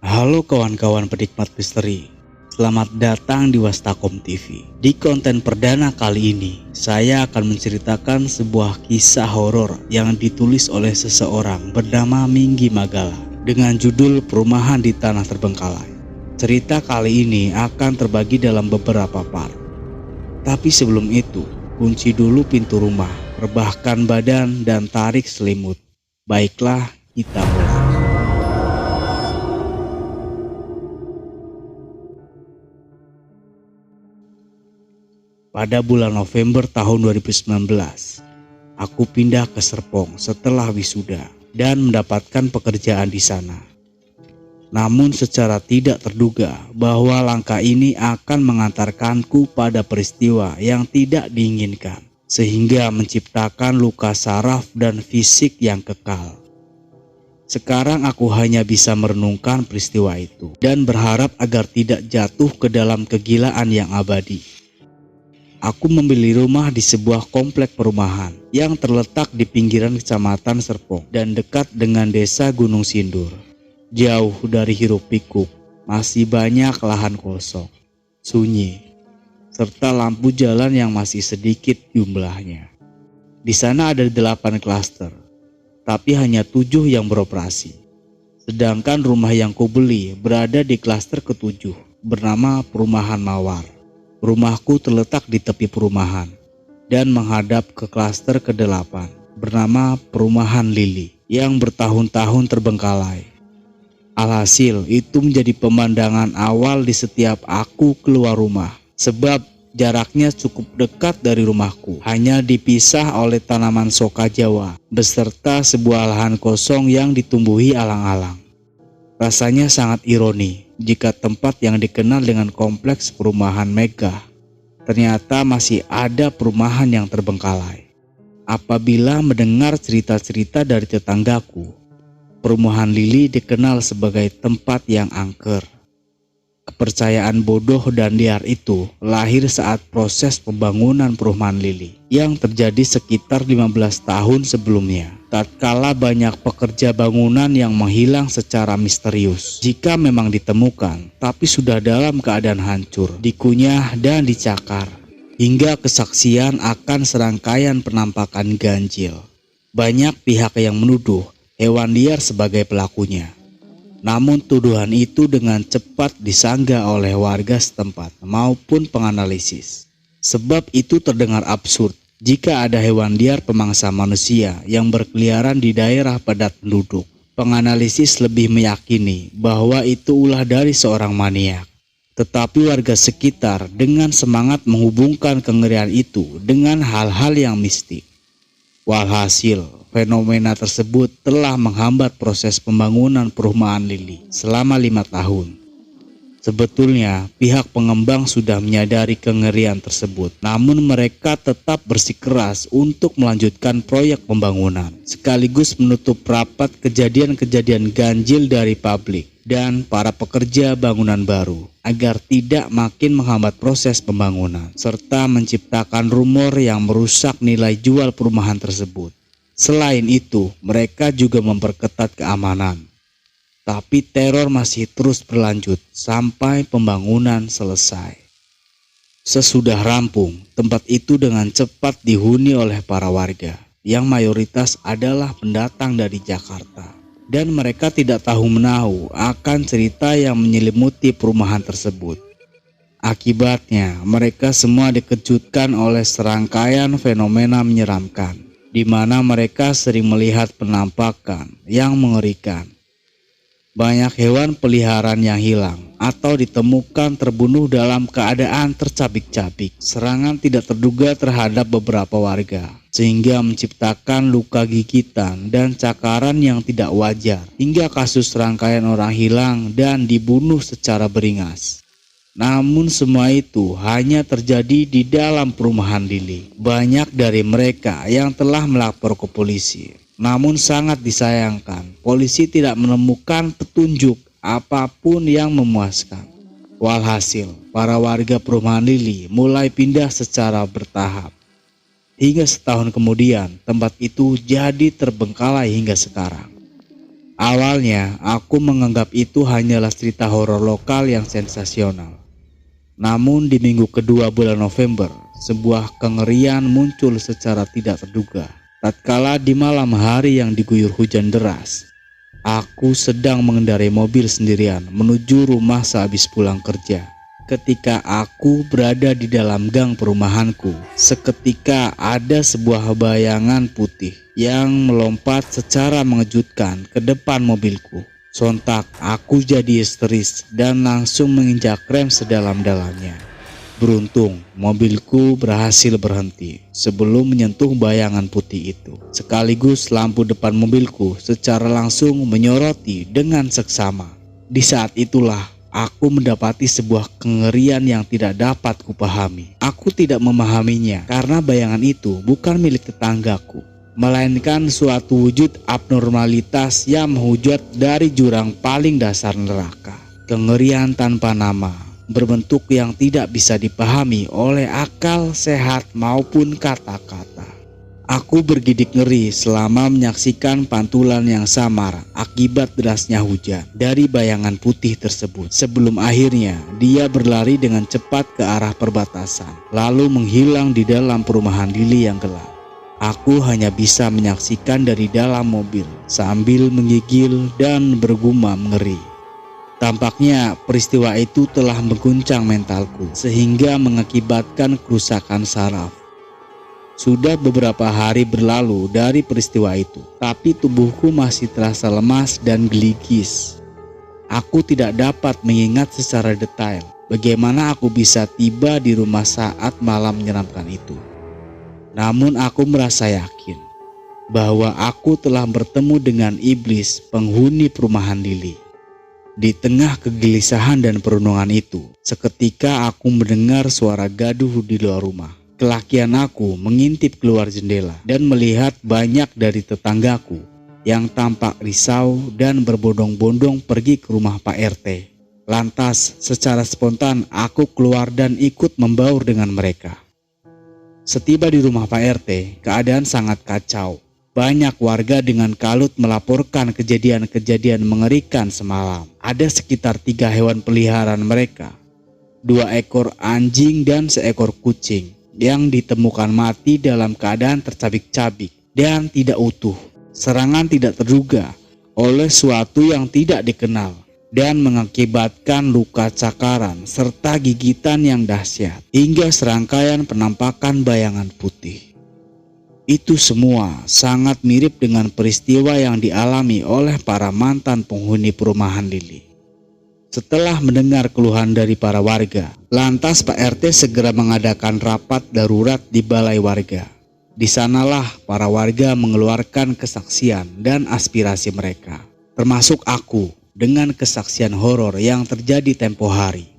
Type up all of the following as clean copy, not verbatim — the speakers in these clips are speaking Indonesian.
Halo kawan-kawan penikmat misteri, selamat datang di Wastakom TV. Di konten perdana kali ini, saya akan menceritakan sebuah kisah horor yang ditulis oleh seseorang bernama Minggi Magala dengan judul Perumahan di Tanah Terbengkalai. Cerita kali ini akan terbagi dalam beberapa part. Tapi sebelum itu, kunci dulu pintu rumah, rebahkan badan dan tarik selimut. Baiklah, kita mulai. Pada bulan November tahun 2019, aku pindah ke Serpong setelah wisuda dan mendapatkan pekerjaan di sana. Namun secara tidak terduga bahwa langkah ini akan mengantarkanku pada peristiwa yang tidak diinginkan, sehingga menciptakan luka saraf dan fisik yang kekal. Sekarang aku hanya bisa merenungkan peristiwa itu dan berharap agar tidak jatuh ke dalam kegilaan yang abadi. Aku membeli rumah di sebuah komplek perumahan yang terletak di pinggiran Kecamatan Serpong dan dekat dengan Desa Gunung Sindur. Jauh dari hiruk pikuk, masih banyak lahan kosong, sunyi, serta lampu jalan yang masih sedikit jumlahnya. Di sana ada 8 klaster, tapi hanya 7 yang beroperasi. Sedangkan rumah yang kubeli berada di klaster ke-7 bernama Perumahan Mawar. Rumahku terletak di tepi perumahan dan menghadap ke klaster ke-8 bernama Perumahan Lili yang bertahun-tahun terbengkalai. Alhasil itu menjadi pemandangan awal di setiap aku keluar rumah, sebab jaraknya cukup dekat dari rumahku, hanya dipisah oleh tanaman soka Jawa beserta sebuah lahan kosong yang ditumbuhi alang-alang. Rasanya sangat ironi jika tempat yang dikenal dengan kompleks perumahan megah ternyata masih ada perumahan yang terbengkalai. Apabila mendengar cerita-cerita dari tetanggaku, Perumahan Lili dikenal sebagai tempat yang angker. Kepercayaan bodoh dan liar itu lahir saat proses pembangunan Perumahan Lili yang terjadi sekitar 15 tahun sebelumnya. Tatkala banyak pekerja bangunan yang menghilang secara misterius. Jika memang ditemukan, tapi sudah dalam keadaan hancur, dikunyah dan dicakar. Hingga kesaksian akan serangkaian penampakan ganjil. Banyak pihak yang menuduh hewan liar sebagai pelakunya. Namun tuduhan itu dengan cepat disanggah oleh warga setempat maupun penganalisis. Sebab itu terdengar absurd jika ada hewan liar pemangsa manusia yang berkeliaran di daerah padat penduduk. Penganalisis lebih meyakini bahwa itu ulah dari seorang maniak. Tetapi warga sekitar dengan semangat menghubungkan kengerian itu dengan hal-hal yang mistik. Walhasil, fenomena tersebut telah menghambat proses pembangunan Perumahan Lili selama 5 tahun. Sebetulnya pihak pengembang sudah menyadari kengerian tersebut, namun mereka tetap bersikeras untuk melanjutkan proyek pembangunan, sekaligus menutup rapat kejadian-kejadian ganjil dari publik dan para pekerja bangunan baru, agar tidak makin menghambat proses pembangunan, serta menciptakan rumor yang merusak nilai jual perumahan tersebut. Selain itu, mereka juga memperketat keamanan. Tapi teror masih terus berlanjut sampai pembangunan selesai. Sesudah rampung, tempat itu dengan cepat dihuni oleh para warga, yang mayoritas adalah pendatang dari Jakarta. Dan mereka tidak tahu menahu akan cerita yang menyelimuti perumahan tersebut. Akibatnya, mereka semua dikejutkan oleh serangkaian fenomena menyeramkan, di mana mereka sering melihat penampakan yang mengerikan. Banyak hewan peliharaan yang hilang atau ditemukan terbunuh dalam keadaan tercabik-cabik. Serangan tidak terduga terhadap beberapa warga, sehingga menciptakan luka gigitan dan cakaran yang tidak wajar, hingga kasus serangkaian orang hilang dan dibunuh secara beringas. Namun semua itu hanya terjadi di dalam Perumahan Lili. Banyak dari mereka yang telah melapor ke polisi. Namun sangat disayangkan, polisi tidak menemukan petunjuk apapun yang memuaskan. Walhasil, para warga Perumahan Lili mulai pindah secara bertahap. Hingga setahun kemudian, tempat itu jadi terbengkalai hingga sekarang. Awalnya, aku menganggap itu hanyalah cerita horor lokal yang sensasional. Namun di minggu kedua bulan November, sebuah kengerian muncul secara tidak terduga. Tatkala di malam hari yang diguyur hujan deras, aku sedang mengendarai mobil sendirian menuju rumah sehabis pulang kerja. Ketika aku berada di dalam gang perumahanku, seketika ada sebuah bayangan putih yang melompat secara mengejutkan ke depan mobilku. Sontak aku jadi histeris dan langsung menginjak rem sedalam-dalamnya. Beruntung mobilku berhasil berhenti sebelum menyentuh bayangan putih itu. Sekaligus lampu depan mobilku secara langsung menyoroti dengan seksama. Di saat itulah aku mendapati sebuah kengerian yang tidak dapat kupahami. Aku tidak memahaminya karena bayangan itu bukan milik tetanggaku, melainkan suatu wujud abnormalitas yang menghujat dari jurang paling dasar neraka. Kengerian tanpa nama, berbentuk yang tidak bisa dipahami oleh akal sehat maupun kata-kata. Aku bergidik ngeri selama menyaksikan pantulan yang samar akibat derasnya hujan dari bayangan putih tersebut, sebelum akhirnya dia berlari dengan cepat ke arah perbatasan lalu menghilang di dalam perumahan Lili yang gelap. Aku hanya bisa menyaksikan dari dalam mobil sambil menggigil dan bergumam ngeri. Tampaknya peristiwa itu telah mengguncang mentalku sehingga mengakibatkan kerusakan saraf. Sudah beberapa hari berlalu dari peristiwa itu, tapi tubuhku masih terasa lemas dan geligis. Aku tidak dapat mengingat secara detail bagaimana aku bisa tiba di rumah saat malam menyeramkan itu. Namun aku merasa yakin bahwa aku telah bertemu dengan iblis penghuni perumahan Lili. Di tengah kegelisahan dan perenungan itu, seketika aku mendengar suara gaduh di luar rumah. Kelakian aku mengintip keluar jendela dan melihat banyak dari tetanggaku yang tampak risau dan berbondong-bondong pergi ke rumah Pak RT. Lantas, secara spontan aku keluar dan ikut membaur dengan mereka. Setiba di rumah Pak RT, keadaan sangat kacau. Banyak warga dengan kalut melaporkan kejadian-kejadian mengerikan semalam. Ada sekitar 3 hewan peliharaan mereka, 2 ekor anjing dan seekor kucing yang ditemukan mati dalam keadaan tercabik-cabik dan tidak utuh. Serangan tidak terduga oleh suatu yang tidak dikenal dan mengakibatkan luka cakaran serta gigitan yang dahsyat hingga serangkaian penampakan bayangan putih. Itu semua sangat mirip dengan peristiwa yang dialami oleh para mantan penghuni perumahan Lili. Setelah mendengar keluhan dari para warga, lantas Pak RT segera mengadakan rapat darurat di balai warga. Di sanalah para warga mengeluarkan kesaksian dan aspirasi mereka, termasuk aku dengan kesaksian horor yang terjadi tempo hari.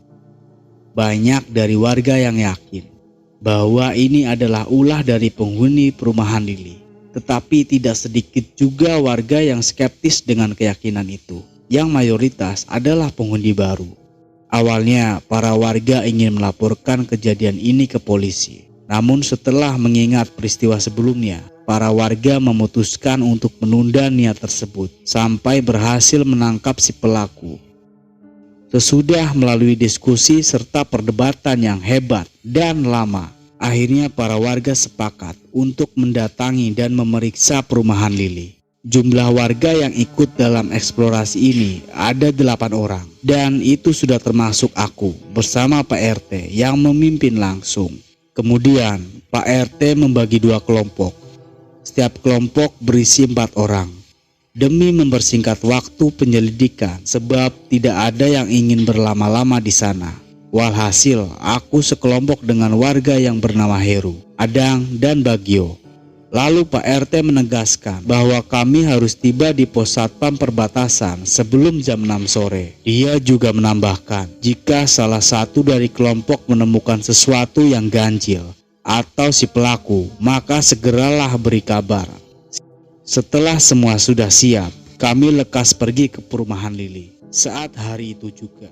Banyak dari warga yang yakin bahwa ini adalah ulah dari penghuni perumahan Lili, tetapi tidak sedikit juga warga yang skeptis dengan keyakinan itu, yang mayoritas adalah penghuni baru. Awalnya para warga ingin melaporkan kejadian ini ke polisi, namun setelah mengingat peristiwa sebelumnya, para warga memutuskan untuk menunda niat tersebut sampai berhasil menangkap si pelaku. Sesudah melalui diskusi serta perdebatan yang hebat dan lama, akhirnya para warga sepakat untuk mendatangi dan memeriksa perumahan Lili. Jumlah warga yang ikut dalam eksplorasi ini ada 8 orang, dan itu sudah termasuk aku bersama Pak RT yang memimpin langsung. Kemudian Pak RT membagi 2 kelompok. Setiap kelompok berisi 4 orang. Demi mempersingkat waktu penyelidikan sebab tidak ada yang ingin berlama-lama di sana. Walhasil aku sekelompok dengan warga yang bernama Heru, Adang, dan Bagio. Lalu Pak RT menegaskan bahwa kami harus tiba di pos satpam perbatasan sebelum jam 6 sore. Dia juga menambahkan, jika salah satu dari kelompok menemukan sesuatu yang ganjil atau si pelaku, maka segeralah beri kabar. Setelah semua sudah siap, kami lekas pergi ke perumahan Lili saat hari itu juga.